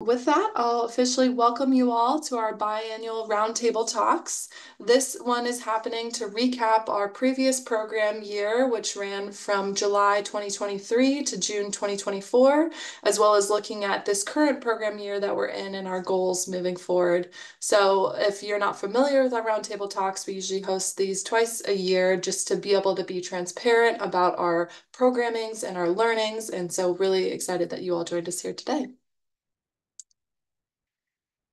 With that, I'll officially welcome you all to our biannual roundtable talks. This one is happening to recap our previous program year, which ran from July 2023 to June 2024, as well as looking at this current program year that we're in and our goals moving forward. So if you're not familiar with our roundtable talks, we usually host these twice a year just to be able to be transparent about our programmings and our learnings. And so really excited that you all joined us here today.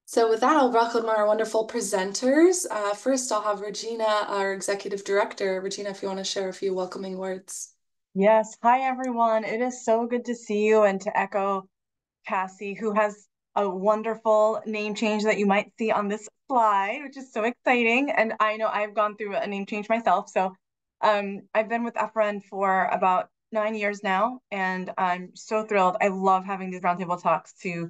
So with that, I'll welcome our wonderful presenters. First, I'll have Regina, our executive director. Regina, if you want to share a few welcoming words. Yes. Hi, everyone. It is so good to see you and to echo Cassie, who has a wonderful name change that you might see on this slide, which is so exciting. And I know I've gone through a name change myself. So I've been with FRN for about 9 years now, and I'm so thrilled. I love having these roundtable talks to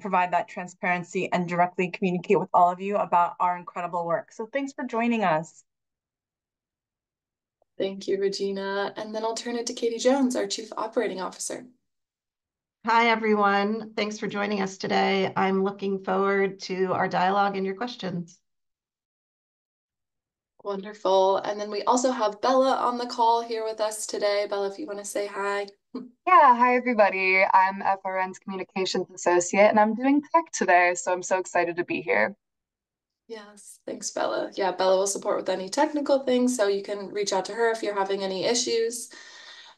provide that transparency and directly communicate with all of you about our incredible work. So thanks for joining us. Thank you, Regina. And then I'll turn it to Katie Jones, our Chief Operating Officer. Hi, everyone. Thanks for joining us today. I'm looking forward to our dialogue and your questions. Wonderful. And then we also have Bella on the call here with us today. Bella, if you want to say hi. Yeah, hi everybody. I'm FRN's Communications Associate and I'm doing tech today, so I'm so excited to be here. Yes, thanks, Bella. Yeah, Bella will support with any technical things, so you can reach out to her if you're having any issues.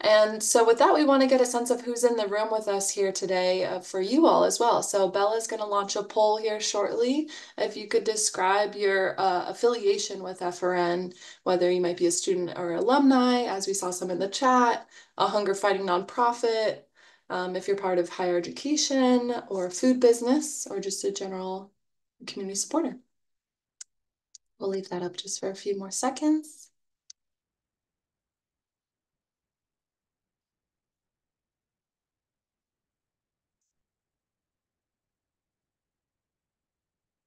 And so with that, we want to get a sense of who's in the room with us here today for you all as well. So Bella's going to launch a poll here shortly. If you could describe your affiliation with FRN, whether you might be a student or alumni, as we saw some in the chat, a hunger fighting nonprofit, if you're part of higher education or food business, or just a general community supporter. We'll leave that up just for a few more seconds.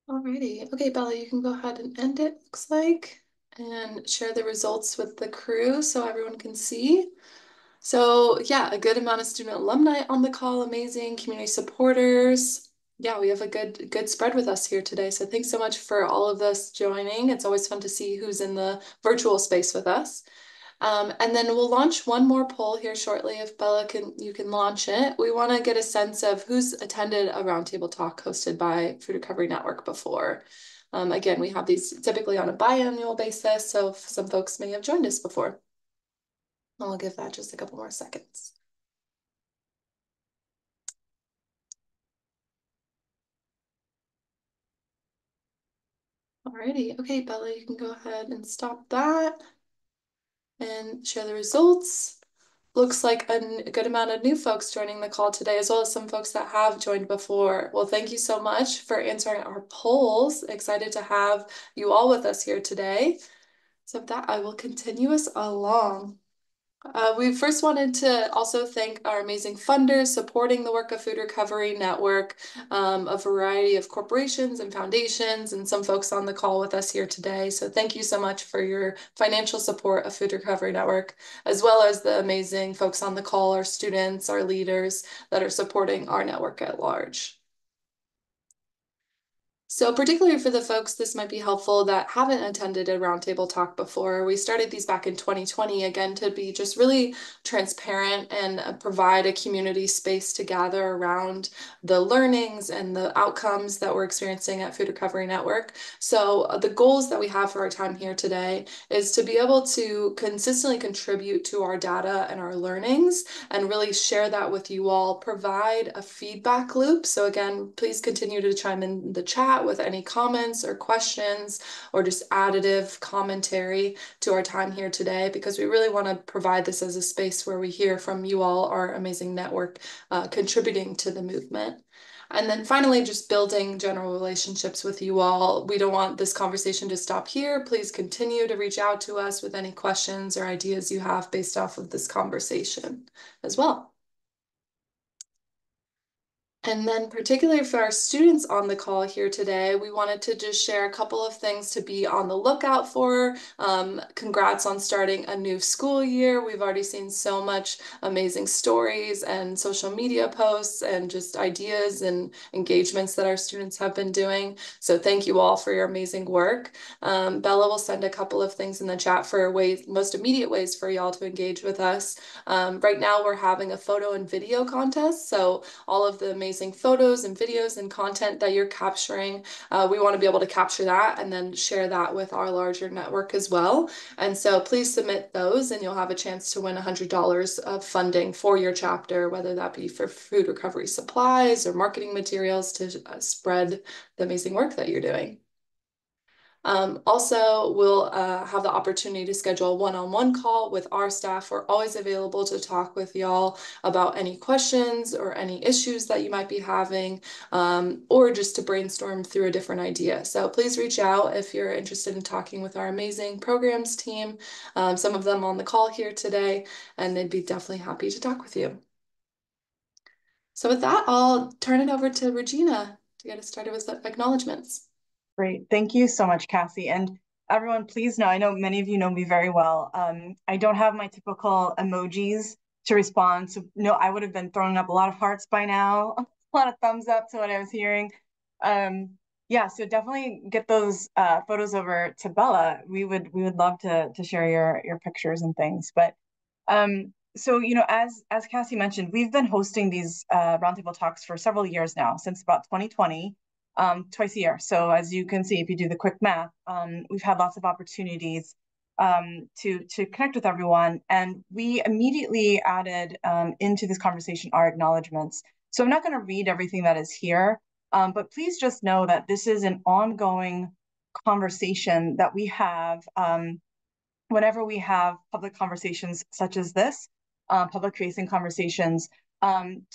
Alrighty. Okay, Bella, you can go ahead and end it, looks like, and share the results with the crew so everyone can see. So yeah, a good amount of student alumni on the call, amazing community supporters. Yeah, we have a good spread with us here today. So thanks so much for all of us joining. It's always fun to see who's in the virtual space with us. And then we'll launch one more poll here shortly. If Bella you can launch it. We want to get a sense of who's attended a roundtable talk hosted by Food Recovery Network before. Again, we have these typically on a biannual basis, so some folks may have joined us before. I'll give that just a couple more seconds. Alrighty, okay, Bella, you can go ahead and stop that and share the results. Looks like a good amount of new folks joining the call today, as well as some folks that have joined before. Well, thank you so much for answering our polls. Excited to have you all with us here today. So with that, I will continue us along. We first wanted to also thank our amazing funders supporting the work of Food Recovery Network, a variety of corporations and foundations, and some folks on the call with us here today. So thank you so much for your financial support of Food Recovery Network, as well as the amazing folks on the call, our students, our leaders that are supporting our network at large. So particularly for the folks, this might be helpful that haven't attended a roundtable talk before. We started these back in 2020, again, to be just really transparent and provide a community space to gather around the learnings and the outcomes that we're experiencing at Food Recovery Network. So the goals that we have for our time here today is to be able to consistently contribute to our data and our learnings and really share that with you all, provide a feedback loop. So again, please continue to chime in the chat with any comments or questions or just additive commentary to our time here today, because we really want to provide this as a space where we hear from you all, our amazing network, contributing to the movement. And then finally, just building general relationships with you all. We don't want this conversation to stop here. Please continue to reach out to us with any questions or ideas you have based off of this conversation as well. And then particularly for our students on the call here today, we wanted to just share a couple of things to be on the lookout for. Congrats on starting a new school year. We've already seen so much amazing stories and social media posts and just ideas and engagements that our students have been doing. So thank you all for your amazing work. Bella will send a couple of things in the chat for most immediate ways for y'all to engage with us. Right now we're having a photo and video contest. So all of the amazing photos and videos and content that you're capturing. We want to be able to capture that and then share that with our larger network as well. And so please submit those and you'll have a chance to win $100 of funding for your chapter, whether that be for food recovery supplies or marketing materials to spread the amazing work that you're doing. Also, we'll have the opportunity to schedule a one-on-one call with our staff. We're always available to talk with y'all about any questions or any issues that you might be having, or just to brainstorm through a different idea. So please reach out if you're interested in talking with our amazing programs team, some of them on the call here today, and they'd be definitely happy to talk with you. So with that, I'll turn it over to Regina to get us started with the acknowledgements. Great. Thank you so much, Cassie. And everyone, please know, I know many of you know me very well. I don't have my typical emojis to respond. So no, I would have been throwing up a lot of hearts by now, a lot of thumbs up to what I was hearing. Yeah, so definitely get those photos over to Bella. We would love to share your pictures and things. But so as Cassie mentioned, we've been hosting these roundtable talks for several years now, since about 2020. Twice a year. So as you can see, if you do the quick math, we've had lots of opportunities to connect with everyone. And we immediately added into this conversation our acknowledgements. So I'm not going to read everything that is here, but please just know that this is an ongoing conversation that we have whenever we have public conversations such as this, public-facing conversations,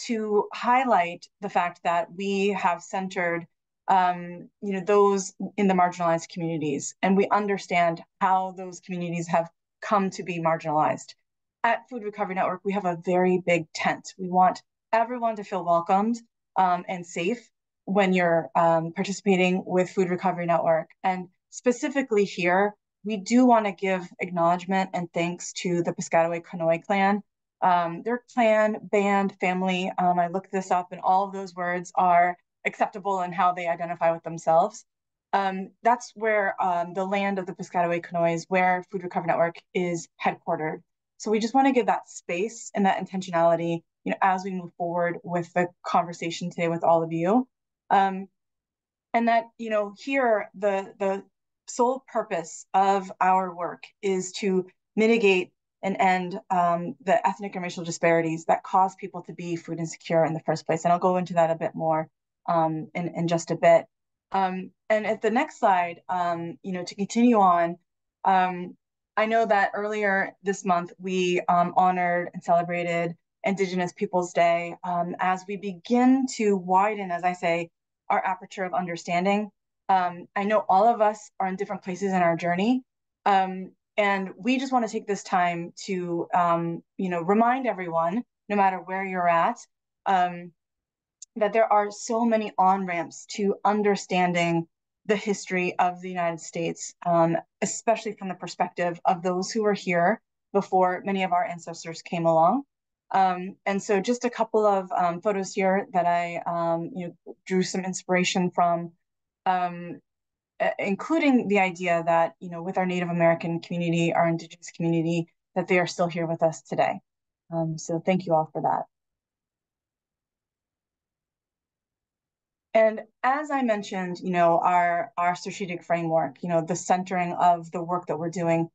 to highlight the fact that we have centered those in the marginalized communities, and we understand how those communities have come to be marginalized. At Food Recovery Network, we have a very big tent. We want everyone to feel welcomed and safe when you're participating with Food Recovery Network. And specifically here, we do want to give acknowledgement and thanks to the Piscataway Conoy clan. Their clan, band, family, I looked this up, and all of those words are acceptable in how they identify with themselves. That's where the land of the Piscataway Conoys, where Food Recovery Network is headquartered. So we just want to give that space and that intentionality, as we move forward with the conversation today with all of you. And that, here the sole purpose of our work is to mitigate and end the ethnic and racial disparities that cause people to be food insecure in the first place. And I'll go into that a bit more in just a bit. And at the next slide, to continue on, I know that earlier this month we honored and celebrated Indigenous Peoples Day as we begin to widen, as I say, our aperture of understanding. I know all of us are in different places in our journey, and we just want to take this time to, remind everyone, no matter where you're at, that there are so many on-ramps to understanding the history of the United States, especially from the perspective of those who were here before many of our ancestors came along. And so just a couple of photos here that I drew some inspiration from, including the idea that, with our Native American community, our Indigenous community, that they are still here with us today. So thank you all for that. And as I mentioned, our strategic framework, the centering of the work that we're doing,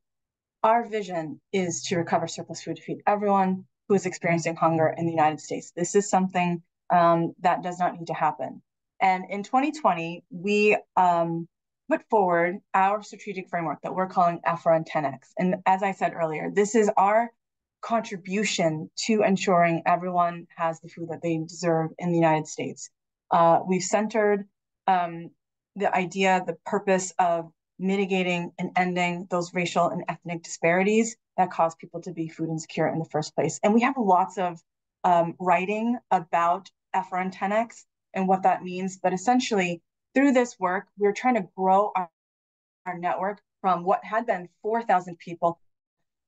our vision is to recover surplus food to feed everyone who is experiencing hunger in the United States. This is something that does not need to happen. And in 2020, we put forward our strategic framework that we're calling AFRA and 10X. And as I said earlier, this is our contribution to ensuring everyone has the food that they deserve in the United States. We've centered the idea, the purpose of mitigating and ending those racial and ethnic disparities that cause people to be food insecure in the first place. And we have lots of writing about AFRA and 10X and what that means. But essentially, through this work, we're trying to grow our network from what had been 4,000 people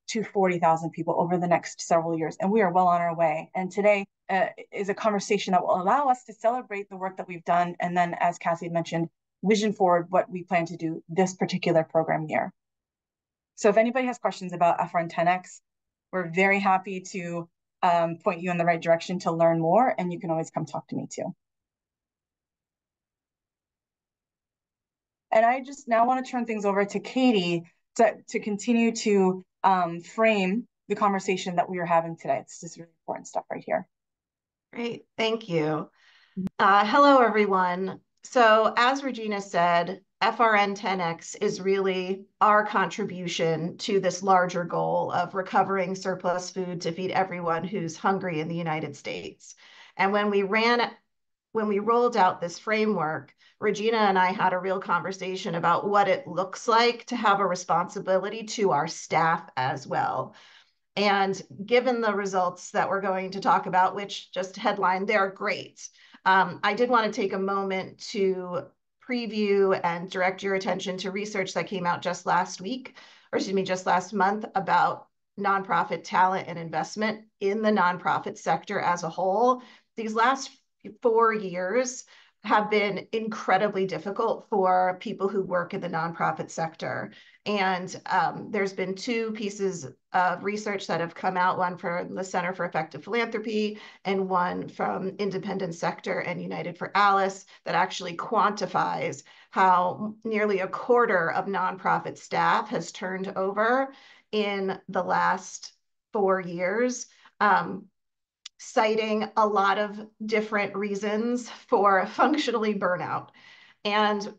to 40,000 people over the next several years. And we are well on our way. And today is a conversation that will allow us to celebrate the work that we've done. And then, as Cassie mentioned, vision forward what we plan to do this particular program year. So if anybody has questions about FRN 10X, we're very happy to point you in the right direction to learn more. And you can always come talk to me too. And I just now want to turn things over to Katie to continue to frame the conversation that we are having today. This is really important stuff right here. Great, thank you. Hello, everyone. So as Regina said, FRN 10X is really our contribution to this larger goal of recovering surplus food to feed everyone who's hungry in the United States. And when we rolled out this framework, Regina and I had a real conversation about what it looks like to have a responsibility to our staff as well. And given the results that we're going to talk about, which just headline, they're great. I did want to take a moment to preview and direct your attention to research that came out just last month about nonprofit talent and investment in the nonprofit sector as a whole. These last 4 years have been incredibly difficult for people who work in the nonprofit sector. And there's been 2 pieces of research that have come out, one from the Center for Effective Philanthropy and one from Independent Sector and United for Alice, that actually quantifies how nearly a quarter of nonprofit staff has turned over in the last 4 years. Citing a lot of different reasons for functionally burnout. And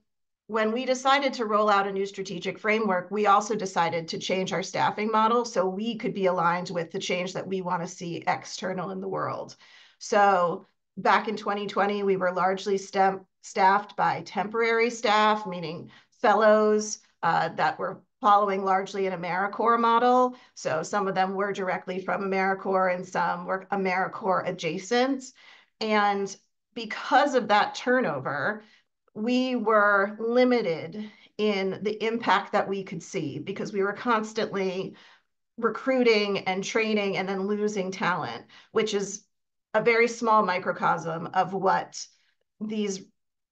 when we decided to roll out a new strategic framework, we also decided to change our staffing model so we could be aligned with the change that we want to see external in the world. So back in 2020, we were largely staffed by temporary staff, meaning fellows that were following largely an AmeriCorps model. So some of them were directly from AmeriCorps and some were AmeriCorps adjacent. And because of that turnover, we were limited in the impact that we could see because we were constantly recruiting and training and then losing talent, which is a very small microcosm of what these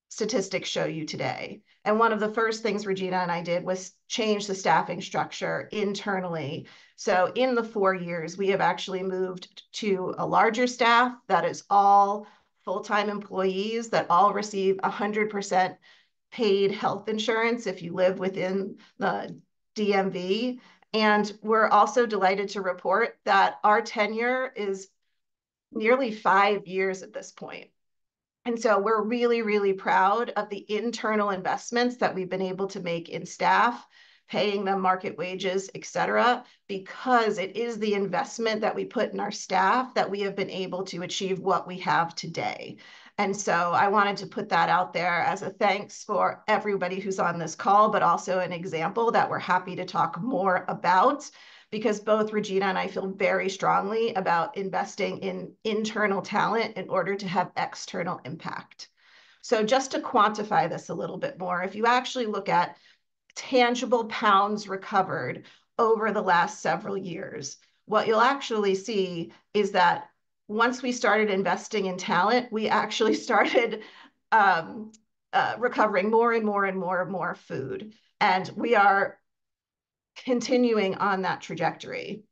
statistics show you today. And one of the first things Regina and I did was change the staffing structure internally. So in the 4 years, we have actually moved to a larger staff that is all full-time employees that all receive 100% paid health insurance if you live within the DMV. And we're also delighted to report that our tenure is nearly 5 years at this point. And so we're really, really proud of the internal investments that we've been able to make in staff, paying them market wages, et cetera, because it is the investment that we put in our staff that we have been able to achieve what we have today. And so I wanted to put that out there as a thanks for everybody who's on this call, but also an example that we're happy to talk more about, because both Regina and I feel very strongly about investing in internal talent in order to have external impact. So just to quantify this a little bit more, if you actually look at tangible pounds recovered over the last several years, what you'll actually see is that once we started investing in talent, we actually started recovering more and more and more and more food. And we are continuing on that trajectory.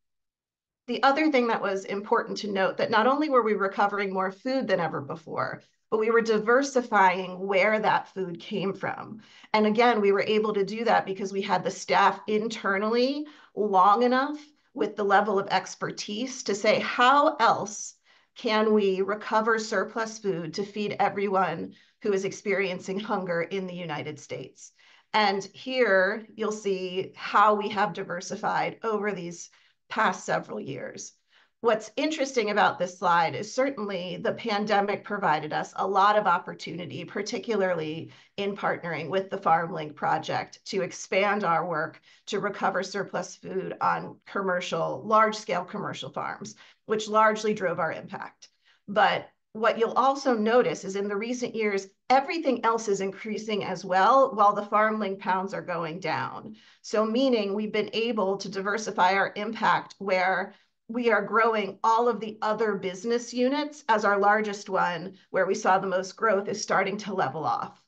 The other thing that was important to note, that not only were we recovering more food than ever before, but we were diversifying where that food came from. And again, we were able to do that because we had the staff internally long enough with the level of expertise to say, how else can we recover surplus food to feed everyone who is experiencing hunger in the United States? And here you'll see how we have diversified over these past several years. What's interesting about this slide is certainly the pandemic provided us a lot of opportunity, particularly in partnering with the FarmLink project to expand our work to recover surplus food on large-scale commercial farms, which largely drove our impact. But what you'll also notice is in the recent years, everything else is increasing as well, while the farmling pounds are going down. So meaning we've been able to diversify our impact where we are growing all of the other business units, as our largest one, where we saw the most growth, is starting to level off.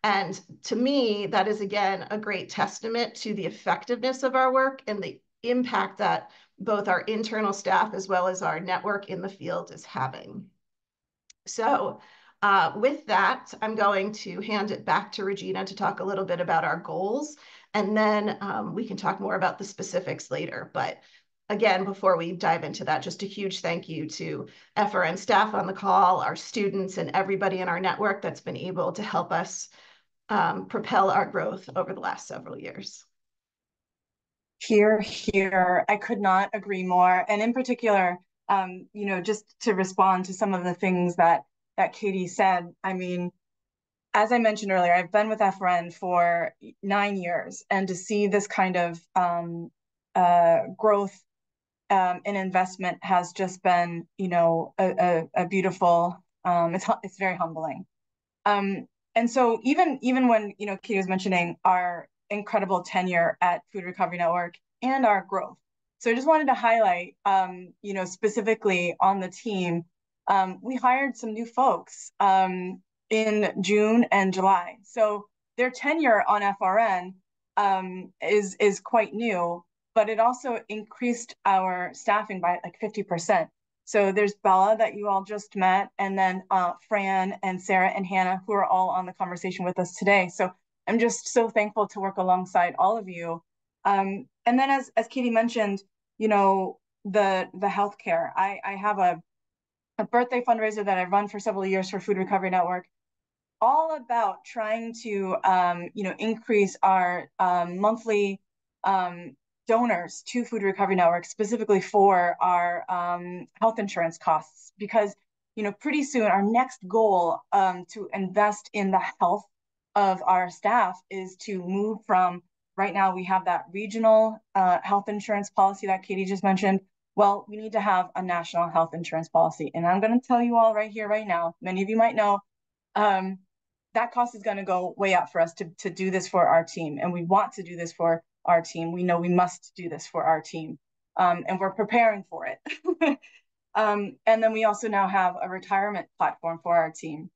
And to me, that is again a great testament to the effectiveness of our work and the impact that both our internal staff as well as our network in the field is having. So with that, I'm going to hand it back to Regina to talk a little bit about our goals, and then we can talk more about the specifics later. But again, before we dive into that, just a huge thank you to FRN staff on the call, our students, and everybody in our network that's been able to help us propel our growth over the last several years. Here, here. I could not agree more. And in particular, you know, just to respond to some of the things that Katie said, I mean, as I mentioned earlier, I've been with FRN for 9 years, and to see this kind of growth and investment has just been, you know, a beautiful. It's very humbling. And so even when, you know, Katie was mentioning our incredible tenure at Food Recovery Network and our growth. So I just wanted to highlight, you know, specifically on the team, we hired some new folks in June and July. So their tenure on FRN is quite new, but it also increased our staffing by like 50%. So there's Bella that you all just met, and then Fran and Sarah and Hannah, who are all on the conversation with us today. So I'm just so thankful to work alongside all of you. And then as Katie mentioned, you know, the healthcare. I have a birthday fundraiser that I've run for several years for Food Recovery Network, all about trying to you know, increase our monthly donors to Food Recovery Network, specifically for our health insurance costs, because, you know, pretty soon our next goal to invest in the health of our staff is to move from, right now we have that regional health insurance policy that Katie just mentioned. Well, we need to have a national health insurance policy. And I'm going to tell you all right here, right now, many of you might know, that cost is going to go way up for us to do this for our team. And we want to do this for our team. We know we must do this for our team. And we're preparing for it. And then we also now have a retirement platform for our team.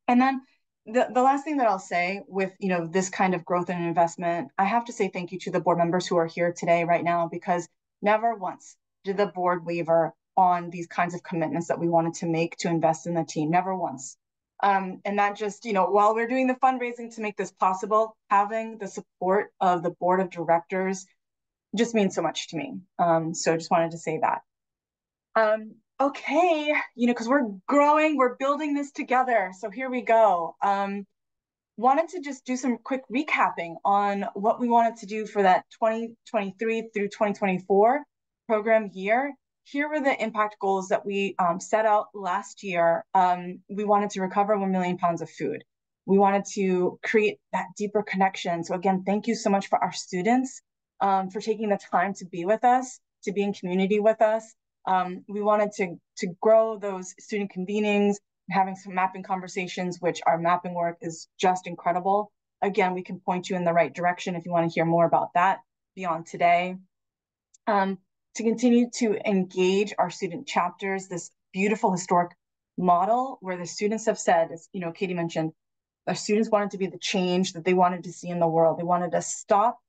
And then the last thing that I'll say with, you know, this kind of growth and investment, I have to say thank you to the board members who are here today right now, because never once did the board waver on these kinds of commitments that we wanted to make to invest in the team. Never once. And that just, you know, while we're doing the fundraising to make this possible, having the support of the board of directors just means so much to me. So I just wanted to say that. Okay, you know, because we're growing, we're building this together. So here we go. Wanted to just do some quick recapping on what we wanted to do for that 2023 through 2024 program year. Here were the impact goals that we set out last year. We wanted to recover 1 million pounds of food. We wanted to create that deeper connection. So again, thank you so much for our students for taking the time to be with us, to be in community with us. We wanted to grow those student convenings, having some mapping conversations, which our mapping work is just incredible. Again, we can point you in the right direction if you want to hear more about that beyond today. To continue to engage our student chapters, this beautiful historic model where the students have said, as you know, Katie mentioned, our students wanted to be the change that they wanted to see in the world. They wanted to stop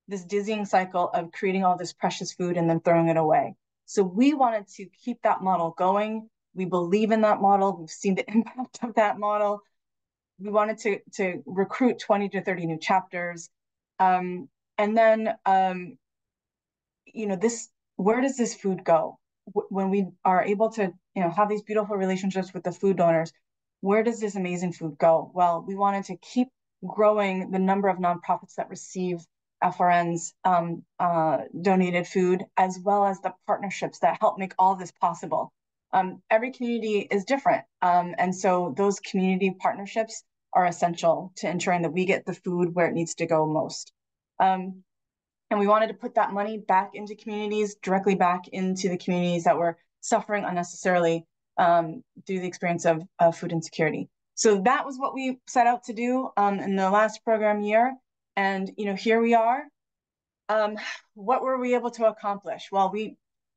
this dizzying cycle of creating all this precious food and then throwing it away. So we wanted to keep that model going. We believe in that model. We've seen the impact of that model. We wanted to recruit 20 to 30 new chapters. And then, you know, where does this food go? When we are able to, you know, have these beautiful relationships with the food donors, where does this amazing food go? Well, we wanted to keep growing the number of nonprofits that receive FRN's donated food, as well as the partnerships that help make all of this possible. Every community is different. And so those community partnerships are essential to ensuring that we get the food where it needs to go most. And we wanted to put that money back into communities, directly back into the communities that were suffering unnecessarily through the experience of food insecurity. So that was what we set out to do in the last program year. And, here we are. What were we able to accomplish? Well, we,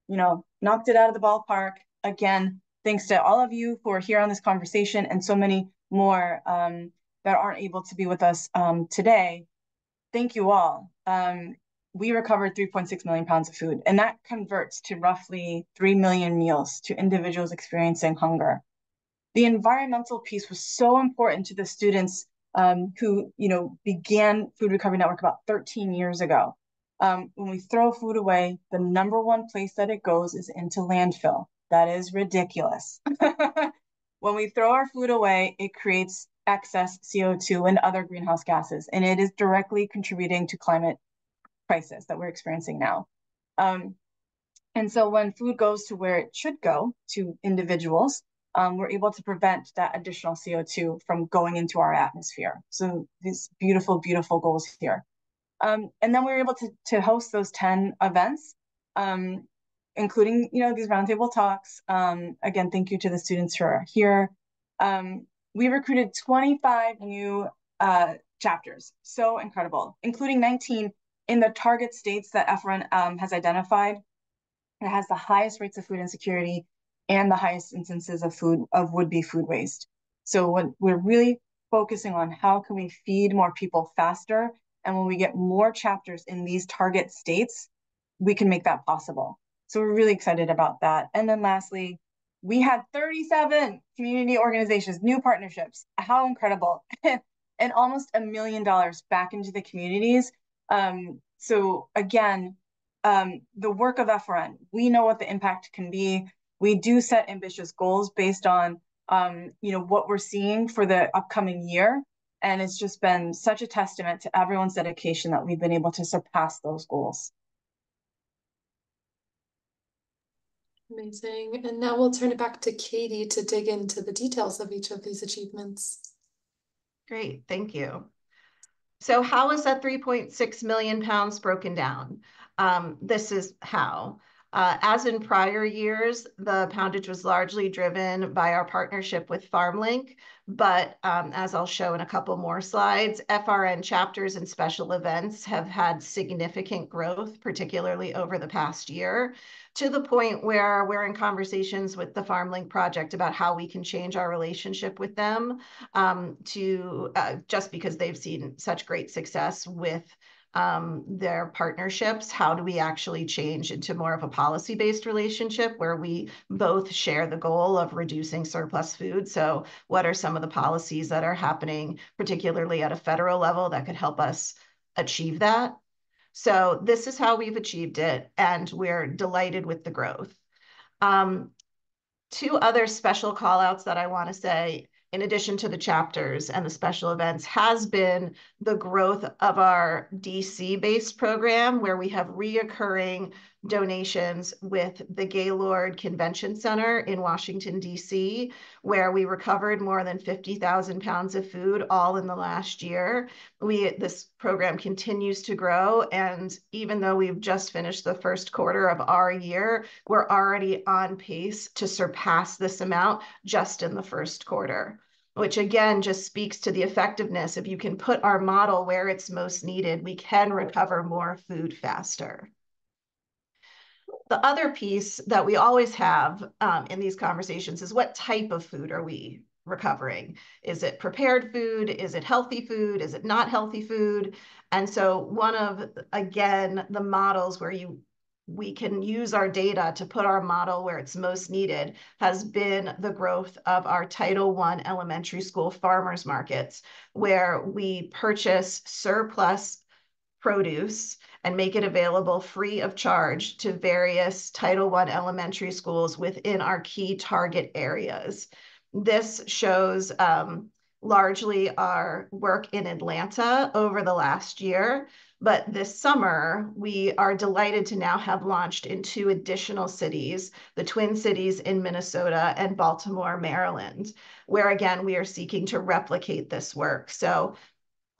knocked it out of the ballpark. Again, thanks to all of you who are here on this conversation and so many more that aren't able to be with us today. Thank you all. We recovered 3.6 million pounds of food, and that converts to roughly 3 million meals to individuals experiencing hunger. The environmental piece was so important to the students who, began Food Recovery Network about 13 years ago. When we throw food away, the number one place that it goes is into landfill. That is ridiculous. When we throw our food away, it creates excess CO2 and other greenhouse gases, and it is directly contributing to climate crisis that we're experiencing now. And so when food goes to where it should go, to individuals, we're able to prevent that additional CO2 from going into our atmosphere. So these beautiful, beautiful goals here. And then we were able to host those 10 events, including, these roundtable talks. Again, thank you to the students who are here. We recruited 25 new chapters, so incredible, including 19 in the target states that FRN has identified. It has the highest rates of food insecurity and the highest instances of would-be food waste. So when we're really focusing on how can we feed more people faster, and when we get more chapters in these target states, we can make that possible. So we're really excited about that. And then lastly, we had 37 community organizations, new partnerships. How incredible. And almost $1 million back into the communities. So again, the work of FRN, we know what the impact can be. We do set ambitious goals based on, what we're seeing for the upcoming year. And it's just been such a testament to everyone's dedication that we've been able to surpass those goals. Amazing. And now we'll turn it back to Katie to dig into the details of each of these achievements. Great, thank you. So how is that 3.6 million pounds broken down? This is how. As in prior years, the poundage was largely driven by our partnership with FarmLink, but as I'll show in a couple more slides, FRN chapters and special events have had significant growth, particularly over the past year, to the point where we're in conversations with the FarmLink project about how we can change our relationship with them just because they've seen such great success with their partnerships. How do we actually change into more of a policy-based relationship where we both share the goal of reducing surplus food? So what are some of the policies that are happening, particularly at a federal level, that could help us achieve that? So this is how we've achieved it, and we're delighted with the growth. Two other special call outs that I want to say, in addition to the chapters and the special events, has been the growth of our DC-based program, where we have reoccurring donations with the Gaylord Convention Center in Washington, DC, where we recovered more than 50,000 pounds of food all in the last year. This program continues to grow, and even though we've just finished the first quarter of our year, we're already on pace to surpass this amount just in the first quarter, which again just speaks to the effectiveness. If you can put our model where it's most needed, we can recover more food faster. The other piece that we always have in these conversations is, what type of food are we recovering? Is it prepared food? Is it healthy food? Is it not healthy food? And so one of, again, the models where we can use our data to put our model where it's most needed has been the growth of our Title I elementary school farmers markets, where we purchase surplus produce and make it available free of charge to various Title I elementary schools within our key target areas. This shows largely our work in Atlanta over the last year, but this summer, we are delighted to now have launched in 2 additional cities, the Twin Cities in Minnesota and Baltimore, Maryland, where again, we are seeking to replicate this work. So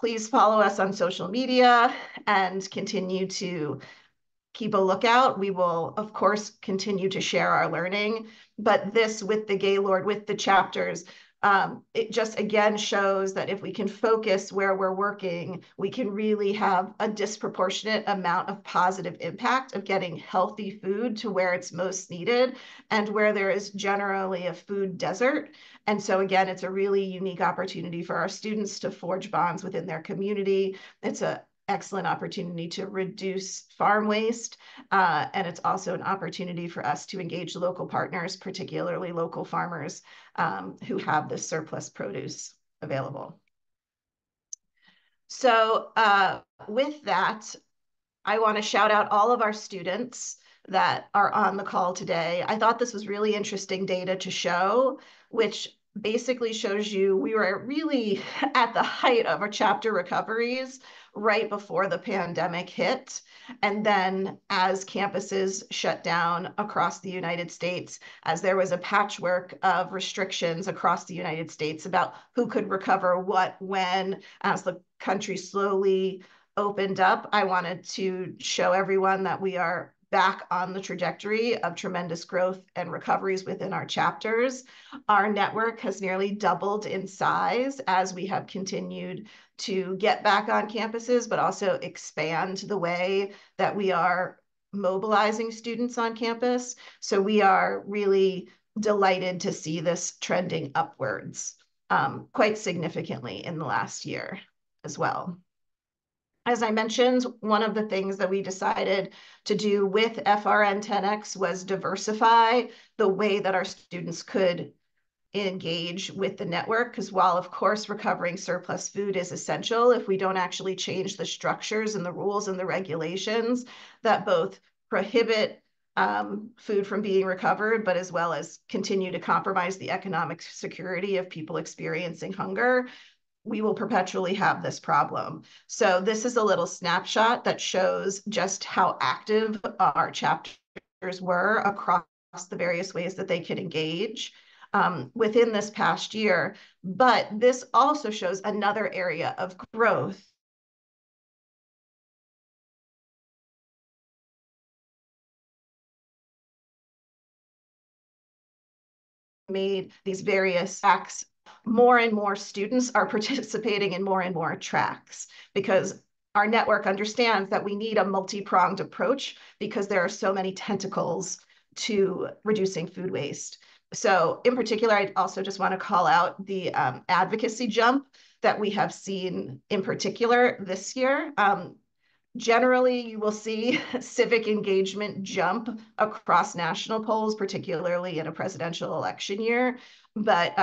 please follow us on social media and continue to keep a lookout. We will, of course, continue to share our learning, but this with the Gaylord, with the chapters, it just again shows that if we can focus where we're working, we can really have a disproportionate amount of positive impact of getting healthy food to where it's most needed and where there is generally a food desert. And so again, it's a really unique opportunity for our students to forge bonds within their community. It's an excellent opportunity to reduce farm waste. And it's also an opportunity for us to engage local partners, particularly local farmers who have this surplus produce available. So with that, I want to shout out all of our students that are on the call today. I thought this was really interesting data to show, which basically shows you we were really at the height of our chapter recoveries right before the pandemic hit. And then as campuses shut down across the United States, as there was a patchwork of restrictions across the United States about who could recover what, when, as the country slowly opened up, I wanted to show everyone that we are back on the trajectory of tremendous growth and recoveries within our chapters. Our network has nearly doubled in size as we have continued to get back on campuses, but also expand the way that we are mobilizing students on campus. So we are really delighted to see this trending upwards quite significantly in the last year as well. As I mentioned, one of the things that we decided to do with FRN 10X was diversify the way that our students could engage with the network, because while of course recovering surplus food is essential, if we don't actually change the structures and the rules and the regulations that both prohibit food from being recovered, but as well as continue to compromise the economic security of people experiencing hunger, we will perpetually have this problem. So this is a little snapshot that shows just how active our chapters were across the various ways that they could engage within this past year. But this also shows another area of growth made these various acts. More and more students are participating in more and more tracks because our network understands that we need a multi-pronged approach because there are so many tentacles to reducing food waste. So in particular, I also just want to call out the advocacy jump that we have seen in particular this year. Generally, you will see civic engagement jump across national polls, particularly in a presidential election year. But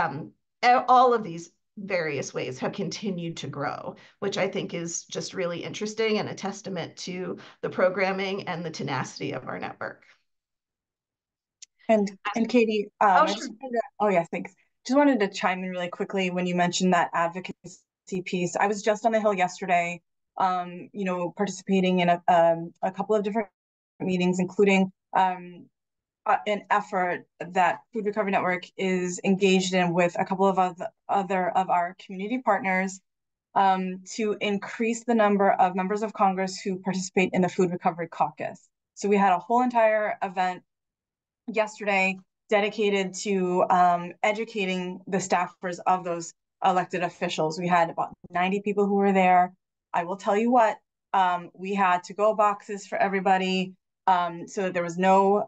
all of these various ways have continued to grow, which I think is just really interesting and a testament to the programming and the tenacity of our network. And Katie, Oh, I sure. yes, thanks. Just wanted to chime in really quickly when you mentioned that advocacy piece. I was just on the Hill yesterday, participating in a couple of different meetings, including an effort that Food Recovery Network is engaged in with a couple of other of our community partners to increase the number of members of Congress who participate in the Food Recovery Caucus. So we had a whole entire event yesterday dedicated to educating the staffers of those elected officials. We had about 90 people who were there. I will tell you what, we had to-go boxes for everybody so that there was no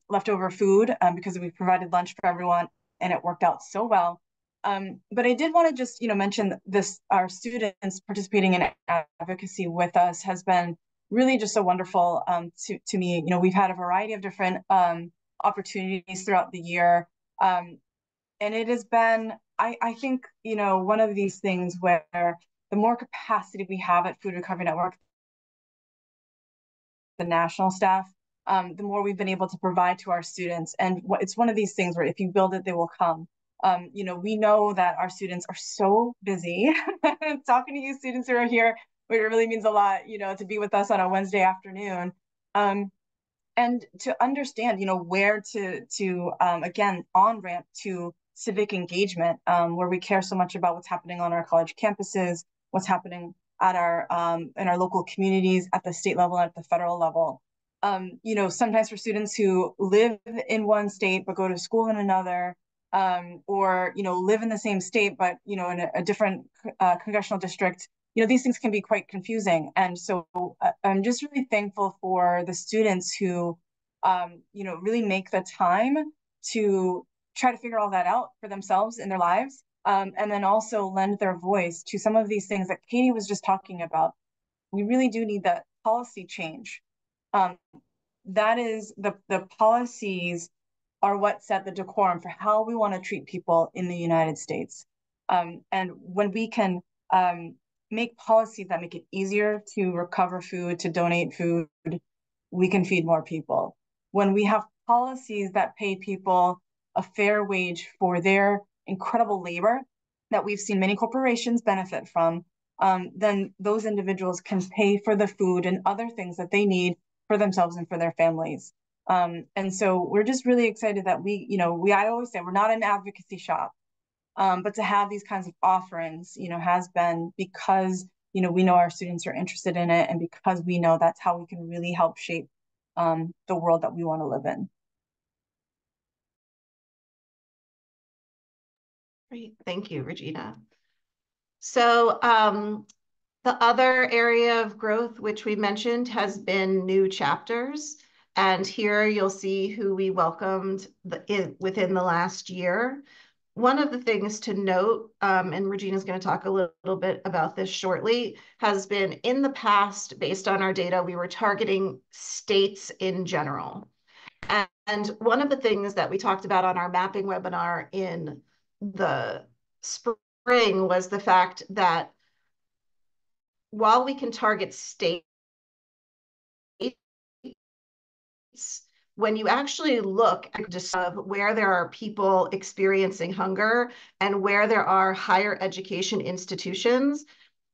leftover food because we provided lunch for everyone and it worked out so well. But I did want to just, mention this, our students participating in advocacy with us has been really just so wonderful to me. We've had a variety of different opportunities throughout the year. And it has been, I think, one of these things where the more capacity we have at Food Recovery Network, the national staff, the more we've been able to provide to our students. And it's one of these things where if you build it, they will come. We know that our students are so busy. Talking to you students who are here, it really means a lot, to be with us on a Wednesday afternoon. And to understand, where to again, on-ramp to civic engagement, where we care so much about what's happening on our college campuses, what's happening at our in our local communities, at the state level, and at the federal level. sometimes for students who live in one state but go to school in another, or live in the same state but in a different congressional district, these things can be quite confusing. And so I'm just really thankful for the students who really make the time to try to figure all that out for themselves in their lives, and then also lend their voice to some of these things that Katie was just talking about. We really do need that policy change. That is the policies are what set the decorum for how we want to treat people in the United States. And when we can make policies that make it easier to recover food, to donate food, we can feed more people. When we have policies that pay people a fair wage for their incredible labor that we've seen many corporations benefit from, then those individuals can pay for the food and other things that they need for themselves and for their families. And so we're just really excited that I always say we're not an advocacy shop, but to have these kinds of offerings, has been because, we know our students are interested in it, and because we know that's how we can really help shape the world that we want to live in. Great, thank you, Regina. So the other area of growth, which we mentioned, has been new chapters. And here you'll see who we welcomed within the last year. One of the things to note, and Regina's going to talk a little bit about this shortly, has been in the past, based on our data, we were targeting states in general. And one of the things that we talked about on our mapping webinar in the spring was the fact that while we can target states, when you actually look at where there are people experiencing hunger and where there are higher education institutions,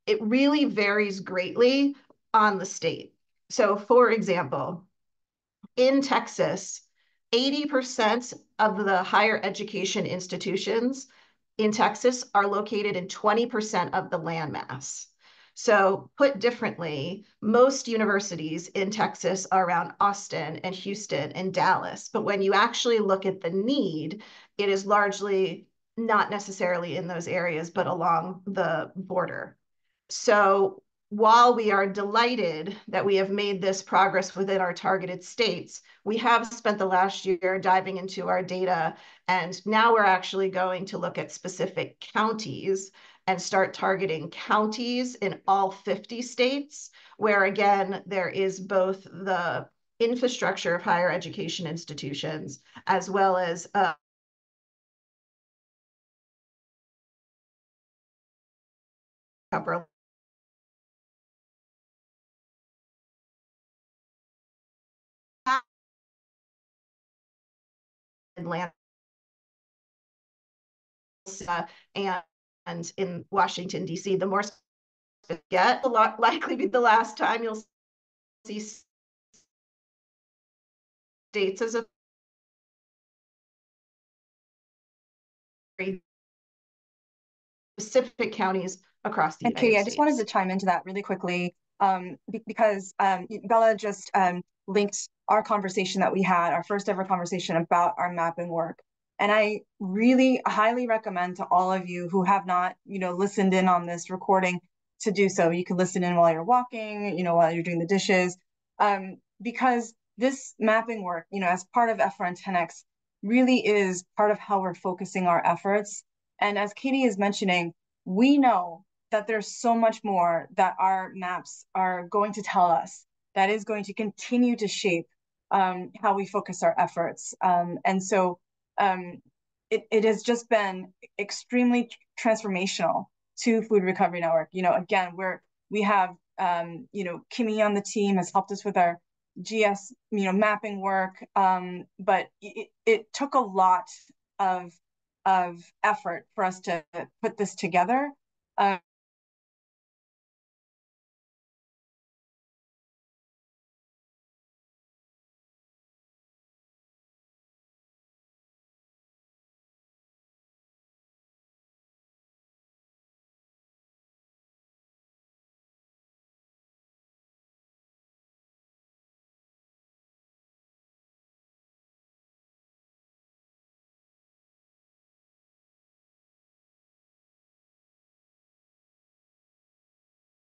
it really varies greatly on the state. So for example, in Texas, 80% of the higher education institutions in Texas are located in 20% of the landmass. So put differently, most universities in Texas are around Austin and Houston and Dallas. But when you actually look at the need, it is largely not necessarily in those areas, but along the border. So while we are delighted that we have made this progress within our targeted states, we have spent the last year diving into our data, and now we're actually going to look at specific counties and start targeting counties in all 50 states, where again, there is both the infrastructure of higher education institutions, as well as cover Atlanta and in Washington, D.C. The more get, a lot likely be the last time you'll see states as a specific counties across the And United Katie, I States. just wanted to chime into that really quickly, because Bella just linked our conversation that we had, our first ever conversation about our mapping work. And I really highly recommend to all of you who have not, listened in on this recording to do so. You can listen in while you're walking, while you're doing the dishes, because this mapping work, as part of FRN 10X, really is part of how we're focusing our efforts. And as Katie is mentioning, we know that there's so much more that our maps are going to tell us that is going to continue to shape how we focus our efforts. And so it has just been extremely transformational to Food Recovery Network. Again, we have Kimmy on the team has helped us with our GS mapping work, but it took a lot of effort for us to put this together.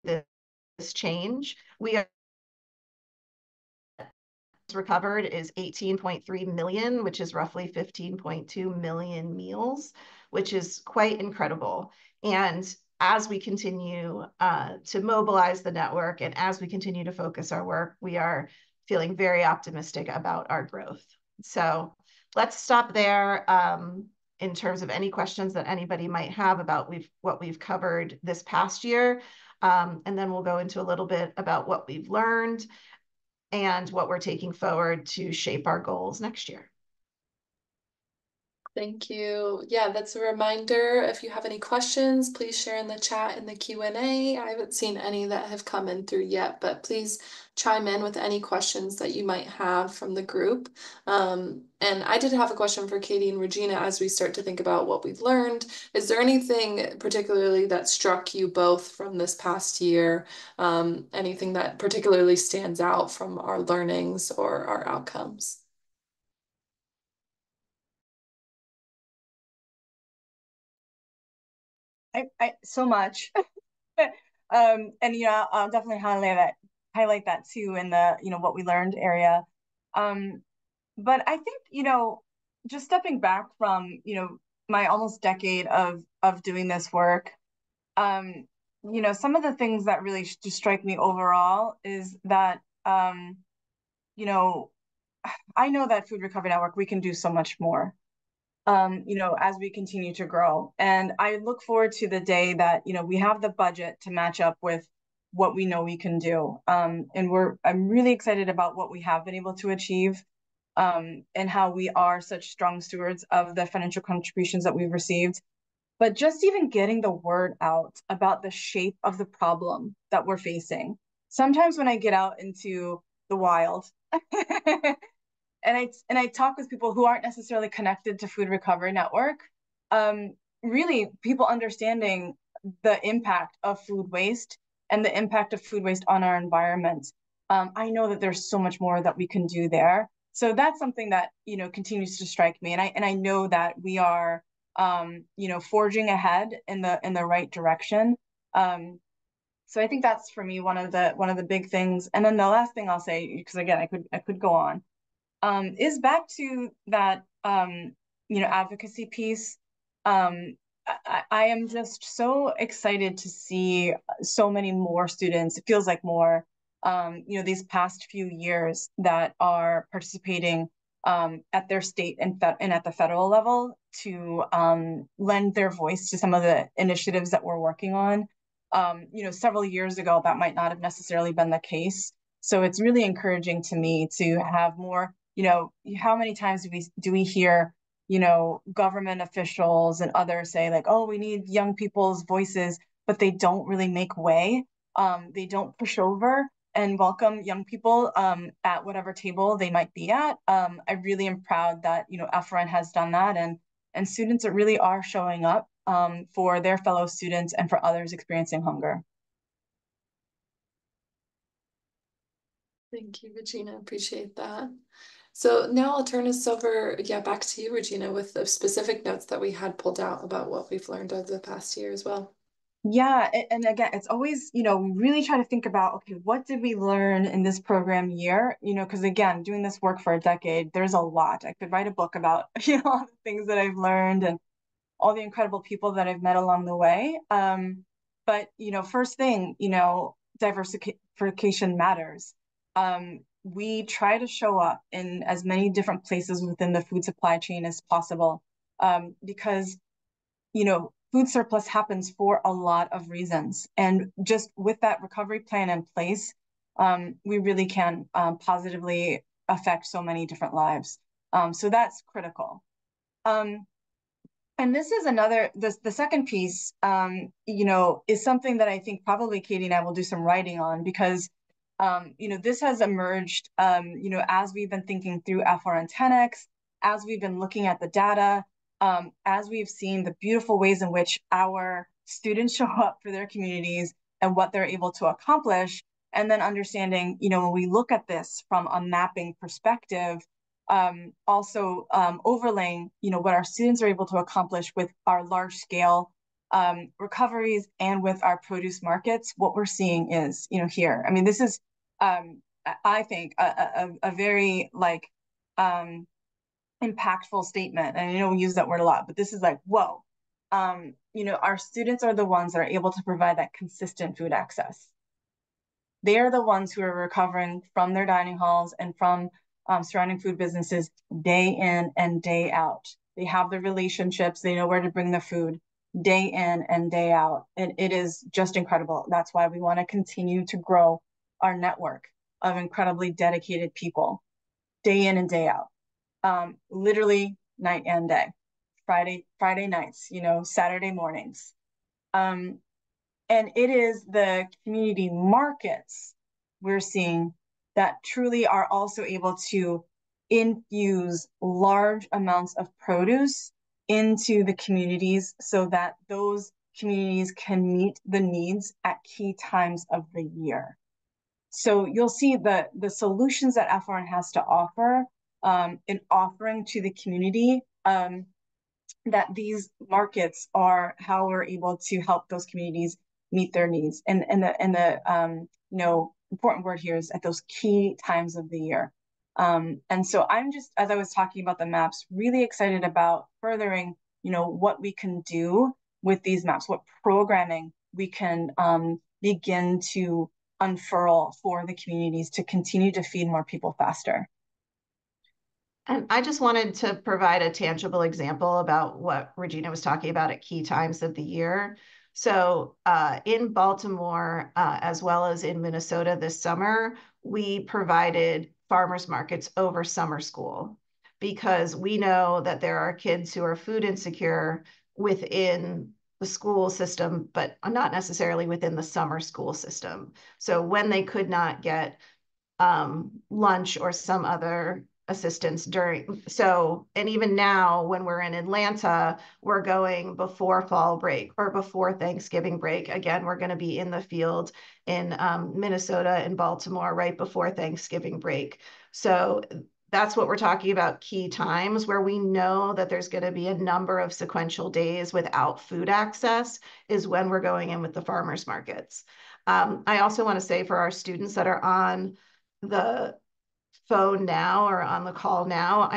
this change. We are recovered is 18.3 million, which is roughly 15.2 million meals, which is quite incredible. And as we continue to mobilize the network and as we continue to focus our work, we are feeling very optimistic about our growth. So let's stop there in terms of any questions that anybody might have about what we've covered this past year. And then we'll go into a little bit about what we've learned and what we're taking forward to shape our goals next year. Thank you. Yeah, that's a reminder. If you have any questions, please share in the chat in the Q&A. I haven't seen any that have come in through yet, but please chime in with any questions that you might have from the group. And I did have a question for Katie and Regina as we start to think about what we've learned. Is there anything particularly that struck you both from this past year? Anything that particularly stands out from our learnings or our outcomes? I so much. And I'll definitely highlight that too in the what we learned area. But I think just stepping back from my almost decade of doing this work, some of the things that really just strike me overall is that I know that Food Recovery Network, we can do so much more. As we continue to grow. And I look forward to the day that, we have the budget to match up with what we know we can do. And I'm really excited about what we have been able to achieve, and how we are such strong stewards of the financial contributions that we've received. But just even getting the word out about the shape of the problem that we're facing. Sometimes when I get out into the wild, and I talk with people who aren't necessarily connected to Food Recovery Network, really people understanding the impact of food waste and the impact of food waste on our environment. I know that there's so much more that we can do there. So that's something that continues to strike me, and I know that we are forging ahead in the right direction. So I think that's for me one of the big things. And then the last thing I'll say, because again I could go on, is back to that advocacy piece. I am just so excited to see so many more students. It feels like more, these past few years that are participating at their state and at the federal level to lend their voice to some of the initiatives that we're working on. Several years ago, that might not have necessarily been the case. So it's really encouraging to me to have more. How many times do we hear, government officials and others say like, oh, we need young people's voices, but they don't really make way. They don't push over and welcome young people at whatever table they might be at. I really am proud that, FRN has done that, and students that really are showing up for their fellow students and for others experiencing hunger. Thank you, Regina. Appreciate that. So now I'll turn us over, back to you, Regina, with the specific notes that we had pulled out about what we've learned over the past year as well. Yeah, and again, it's always, we really try to think about, okay, what did we learn in this program year? Because again, doing this work for a decade, there's a lot. I could write a book about, all the things that I've learned and all the incredible people that I've met along the way. But, first thing, diversification matters. We try to show up in as many different places within the food supply chain as possible, because, food surplus happens for a lot of reasons. And just with that recovery plan in place, we really can positively affect so many different lives. So that's critical. And this is the second piece, is something that I think probably Katie and I will do some writing on, because this has emerged, as we've been thinking through FRN 10X, as we've been looking at the data, as we've seen the beautiful ways in which our students show up for their communities and what they're able to accomplish, and then understanding, when we look at this from a mapping perspective, also overlaying, what our students are able to accomplish with our large scale recoveries and with our produce markets, what we're seeing is, here, I mean, this is, I think, a very like impactful statement. And I know we use that word a lot, but this is like, whoa. Our students are the ones that are able to provide that consistent food access. They are the ones who are recovering from their dining halls and from surrounding food businesses day in and day out. They have the relationships, they know where to bring the food day in and day out. And it is just incredible. That's why we want to continue to grow our network of incredibly dedicated people day in and day out. Literally night and day, Friday nights, Saturday mornings. And it is the community markets we're seeing that truly are also able to infuse large amounts of produce into the communities so that those communities can meet the needs at key times of the year. So you'll see the solutions that FRN has to offer in offering to the community, that these markets are how we're able to help those communities meet their needs. And the important word here is at those key times of the year. And so I'm just, as I was talking about the maps, really excited about furthering, what we can do with these maps, what programming we can begin to unfurl for the communities to continue to feed more people faster. And I just wanted to provide a tangible example about what Regina was talking about at key times of the year. So in Baltimore, as well as in Minnesota this summer, we provided farmers markets over summer school because we know that there are kids who are food insecure within the school system, but not necessarily within the summer school system. So when they could not get lunch or some other assistance and even now when we're in Atlanta, we're going before fall break or before Thanksgiving break. Again, we're going to be in the field in Minnesota and Baltimore right before Thanksgiving break. So that's what we're talking about, key times where we know that there's going to be a number of sequential days without food access is when we're going in with the farmers markets. I also want to say for our students that are on the phone now or on the call now,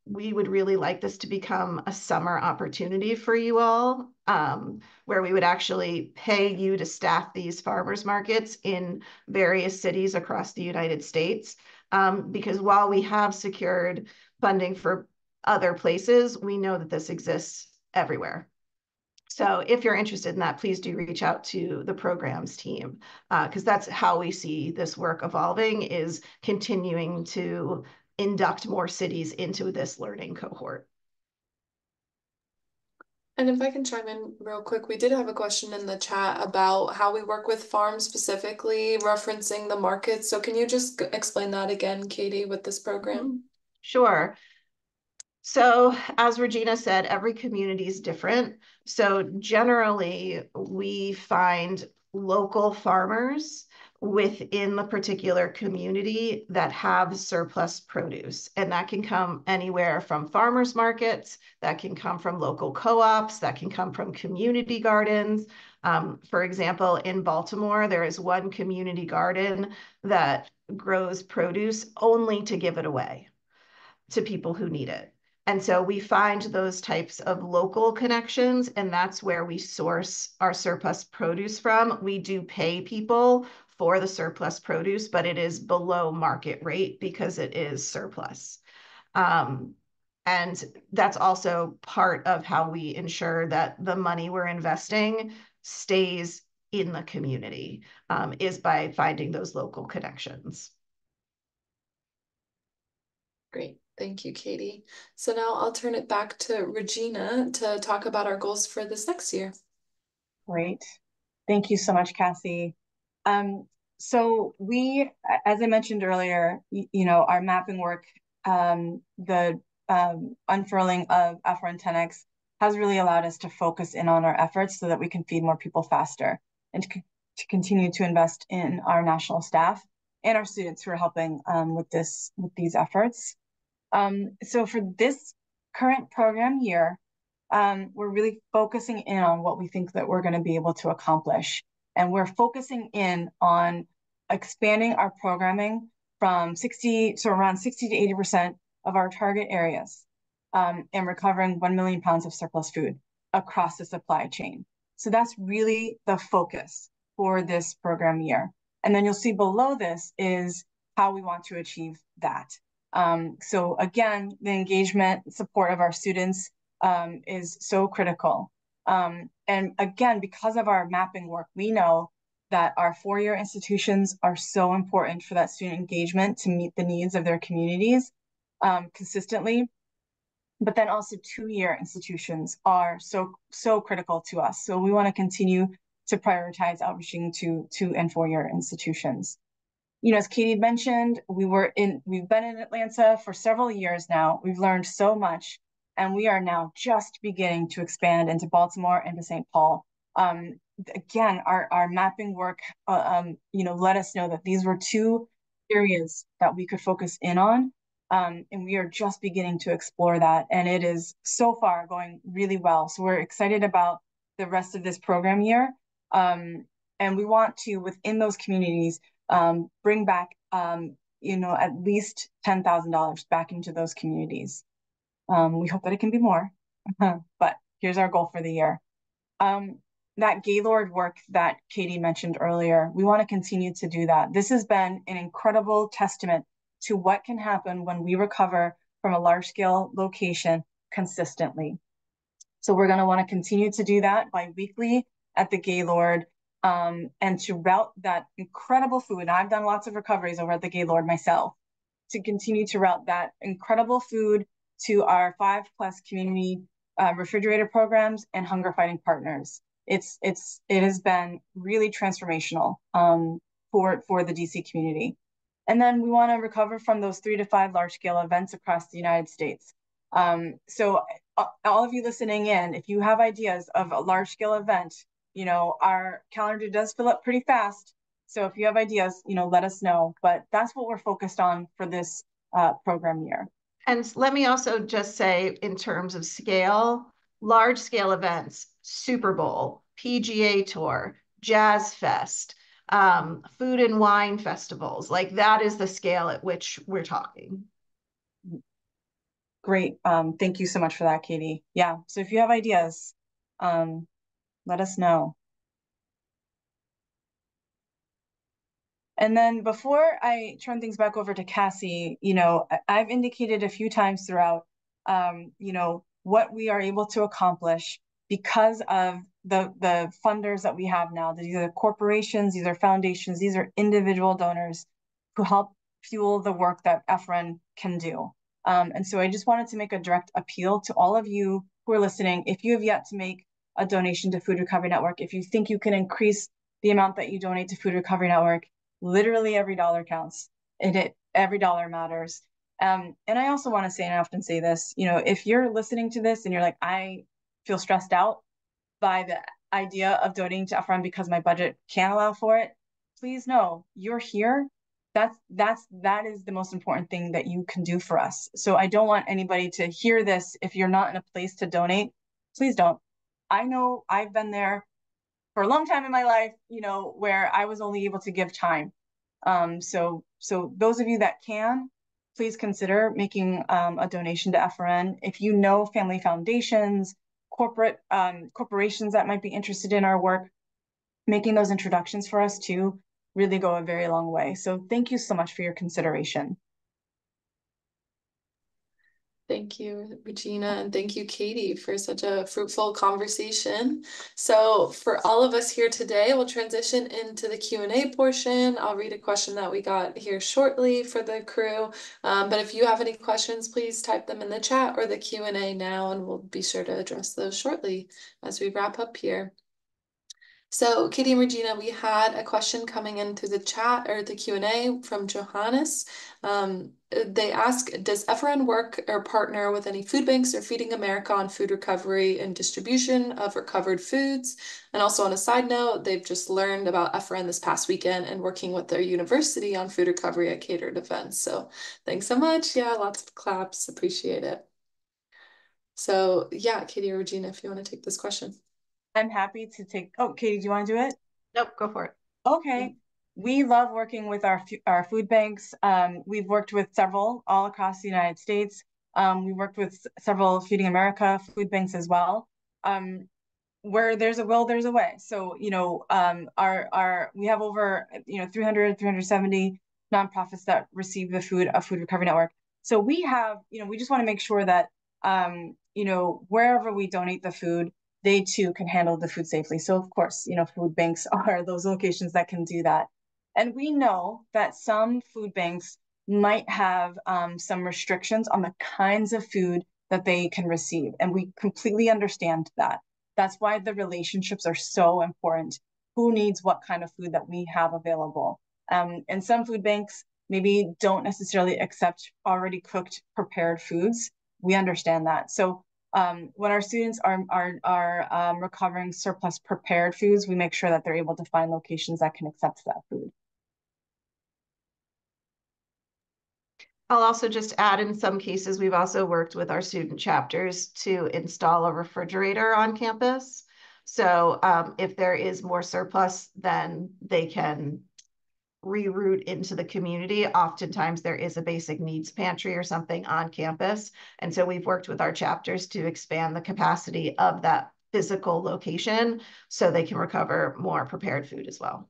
we would really like this to become a summer opportunity for you all, where we would actually pay you to staff these farmers markets in various cities across the United States. Because while we have secured funding for other places, we know that this exists everywhere. So if you're interested in that, please do reach out to the programs team, because that's how we see this work evolving, is continuing to induct more cities into this learning cohort. And if I can chime in real quick, we did have a question in the chat about how we work with farms specifically, referencing the markets. So can you just explain that again, Katie, with this program? Sure. So as Regina said, every community is different. So generally, we find local farmers within the particular community that have surplus produce. And that can come anywhere from farmers markets, that can come from local co-ops, that can come from community gardens. For example, in Baltimore, there is one community garden that grows produce only to give it away to people who need it. And so we find those types of local connections, and that's where we source our surplus produce from. We do pay people for the surplus produce, but it is below market rate because it is surplus. And that's also part of how we ensure that the money we're investing stays in the community, is by finding those local connections. Great. Thank you, Katie. So now I'll turn it back to Regina to talk about our goals for this next year. Great. Thank you so much, Cassie. So we, as I mentioned earlier, our mapping work, the unfurling of FRN 10X has really allowed us to focus in on our efforts so that we can feed more people faster and to continue to invest in our national staff and our students who are helping with these efforts. So for this current program year, we're really focusing in on what we think that we're going to be able to accomplish. And we're focusing in on expanding our programming from around 60 to 80% of our target areas, and recovering 1 million pounds of surplus food across the supply chain. So that's really the focus for this program year. And then you'll see below this is how we want to achieve that. So again, the engagement support of our students is so critical. And again, because of our mapping work, we know that our four-year institutions are so important for that student engagement to meet the needs of their communities consistently. But then also two-year institutions are so critical to us. So we want to continue to prioritize outreaching to 2 and 4-year institutions. You know, as Katie mentioned, we've been in Atlanta for several years now. We've learned so much, and we are now just beginning to expand into Baltimore and to St. Paul. Again, our mapping work, let us know that these were 2 areas that we could focus in on. And we are just beginning to explore that. And it is so far going really well. So we're excited about the rest of this program year. And we want to, within those communities, bring back, at least $10,000 back into those communities. We hope that it can be more, but here's our goal for the year. That Gaylord work that Katie mentioned earlier, we want to continue to do that. This has been an incredible testament to what can happen when we recover from a large-scale location consistently. So we're going to want to continue to do that bi-weekly at the Gaylord, and to route that incredible food. And I've done lots of recoveries over at the Gaylord myself, to continue to route that incredible food to our 5+ community refrigerator programs and hunger fighting partners. It has been really transformational for the DC community. And then we want to recover from those 3 to 5 large-scale events across the United States. So all of you listening in, if you have ideas of a large-scale event, our calendar does fill up pretty fast. So if you have ideas, let us know. But that's what we're focused on for this program year. And let me also just say, in terms of scale, large scale events, Super Bowl, PGA Tour, Jazz Fest, food and wine festivals, like that is the scale at which we're talking. Great. Thank you so much for that, Katie. Yeah. So if you have ideas, let us know. And then before I turn things back over to Cassie, I've indicated a few times throughout, what we are able to accomplish because of the funders that we have now. These are corporations, these are foundations, these are individual donors who help fuel the work that FRN can do. And so I just wanted to make a direct appeal to all of you who are listening. If you have yet to make a donation to Food Recovery Network, if you think you can increase the amount that you donate to Food Recovery Network, literally every dollar counts, and every dollar matters. And I also want to say, and I often say this, if you're listening to this and you're like, I feel stressed out by the idea of donating to FRN because my budget can't allow for it, please know you're here. That is the most important thing that you can do for us. So I don't want anybody to hear this if you're not in a place to donate. Please don't. I know I've been there for a long time in my life, where I was only able to give time. So those of you that can, please consider making a donation to FRN. If you know family foundations, corporations that might be interested in our work, making those introductions for us too really go a very long way. So thank you so much for your consideration. Thank you, Regina, and thank you, Katie, for such a fruitful conversation. So for all of us here today, we'll transition into the Q&A portion. I'll read a question that we got here shortly for the crew. But if you have any questions, please type them in the chat or the Q&A now, and we'll be sure to address those shortly as we wrap up here. So Katie and Regina, we had a question coming in through the chat or the Q&A from Johannes. They ask, does FRN work or partner with any food banks or Feeding America on food recovery and distribution of recovered foods? And also on a side note, they've just learned about FRN this past weekend and working with their university on food recovery at catered events. So thanks so much. Yeah, lots of claps. Appreciate it. So yeah, Katie or Regina, if you want to take this question. I'm happy to take. Oh, Katie, do you want to do it? Nope, go for it. Okay. We love working with our food banks. We've worked with several all across the United States. We worked with several Feeding America food banks as well. Where there's a will, there's a way. So, we have over, 300, 370 nonprofits that receive a food recovery network. So we have, we just want to make sure that, wherever we donate the food, they too can handle the food safely. So of course, food banks are those locations that can do that. And we know that some food banks might have some restrictions on the kinds of food that they can receive. And we completely understand that. That's why the relationships are so important. Who needs what kind of food that we have available? And some food banks maybe don't necessarily accept already cooked, prepared foods. We understand that. So when our students are recovering surplus prepared foods, we make sure that they're able to find locations that can accept that food. I'll also just add, in some cases, we've also worked with our student chapters to install a refrigerator on campus. So if there is more surplus, then they can reroute into the community. Oftentimes there is a basic needs pantry or something on campus. And so we've worked with our chapters to expand the capacity of that physical location so they can recover more prepared food as well.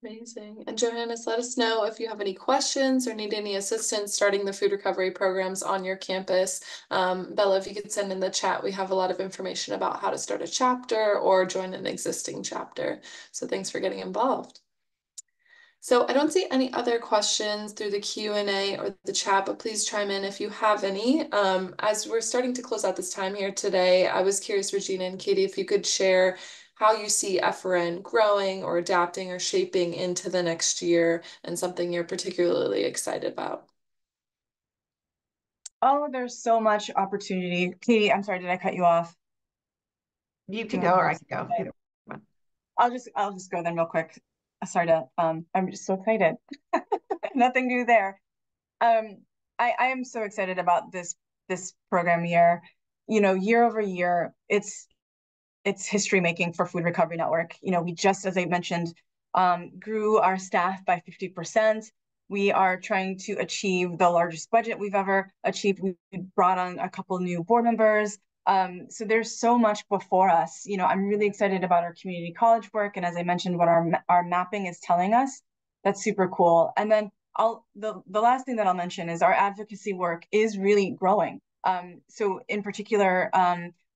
Amazing. And Johannes, let us know if you have any questions or need any assistance starting the food recovery programs on your campus. Bella, if you could send in the chat, we have a lot of information about how to start a chapter or join an existing chapter. So thanks for getting involved. So I don't see any other questions through the Q&A or the chat, but please chime in if you have any. As we're starting to close out this time here today, I was curious, Regina and Katie, if you could share how you see FRN growing or adapting or shaping into the next year and something you're particularly excited about. Oh, there's so much opportunity. Katie, I'm sorry, did I cut you off? You can go or I can go. Either one. I'll just go then real quick. Sorry to I'm just so excited. Nothing new there. I am so excited about this program year. Year over year, it's history making for Food Recovery Network. We just, as I mentioned, grew our staff by 50%. We are trying to achieve the largest budget we've ever achieved. We brought on a couple new board members. So there's so much before us. I'm really excited about our community college work. And as I mentioned, what our mapping is telling us, that's super cool. And then the last thing that I'll mention is our advocacy work is really growing. So in particular,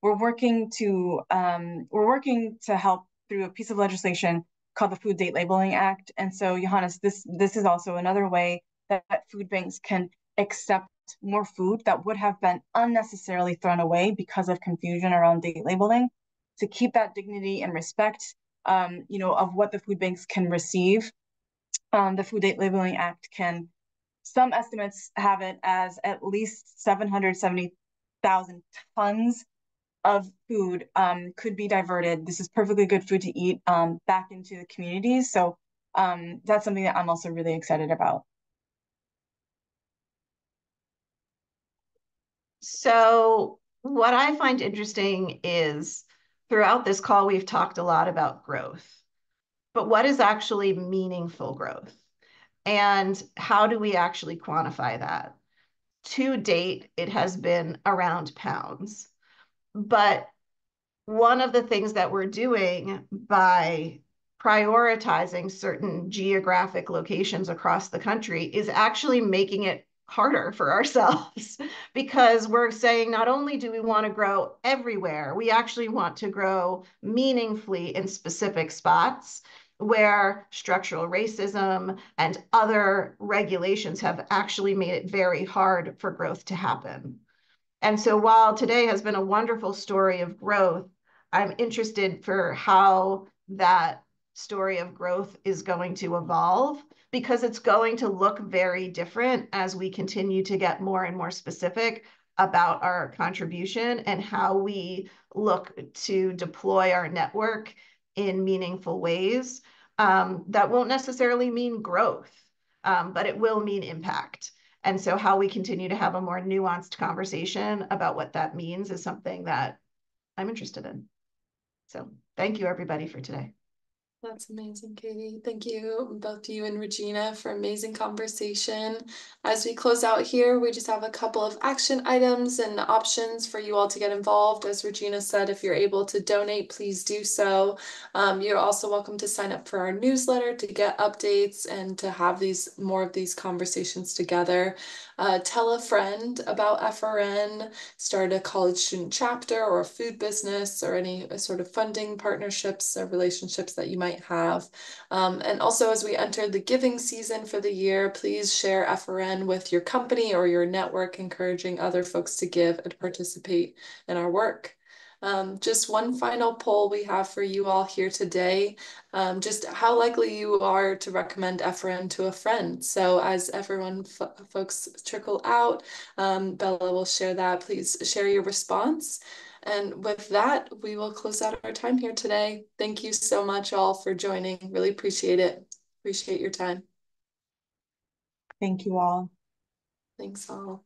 we're working to help through a piece of legislation called the Food Date Labeling Act. And so, Johannes, this is also another way that food banks can accept more food that would have been unnecessarily thrown away because of confusion around date labeling, to keep that dignity and respect, of what the food banks can receive. The Food Date Labeling Act can, some estimates have it as at least 770,000 tons of food could be diverted. This is perfectly good food to eat back into the communities. So that's something that I'm also really excited about. So what I find interesting is throughout this call, we've talked a lot about growth, but what is actually meaningful growth? And how do we actually quantify that? To date, it has been around pounds. But one of the things that we're doing by prioritizing certain geographic locations across the country is actually making it harder for ourselves because we're saying not only do we want to grow everywhere, we actually want to grow meaningfully in specific spots where structural racism and other regulations have actually made it very hard for growth to happen. And so while today has been a wonderful story of growth, I'm interested for how that story of growth is going to evolve, because it's going to look very different as we continue to get more and more specific about our contribution and how we look to deploy our network in meaningful ways. That won't necessarily mean growth, but it will mean impact. And so how we continue to have a more nuanced conversation about what that means is something that I'm interested in. So thank you, everybody, for today. That's amazing, Katie. Thank you, both you and Regina, for amazing conversation. As we close out here, we just have a couple of action items and options for you all to get involved. As Regina said, if you're able to donate, please do so. You're also welcome to sign up for our newsletter to get updates and to have more of these conversations together. Tell a friend about FRN, start a college student chapter or a food business or any sort of funding partnerships or relationships that you might have. And also, as we enter the giving season for the year, please share FRN with your company or your network, encouraging other folks to give and participate in our work. Just one final poll we have for you all here today, just how likely you are to recommend FRN to a friend. So as everyone folks trickle out, Bella will share that. Please share your response. And with that, we will close out our time here today. Thank you so much all for joining. Really appreciate it. Appreciate your time. Thank you all. Thanks all.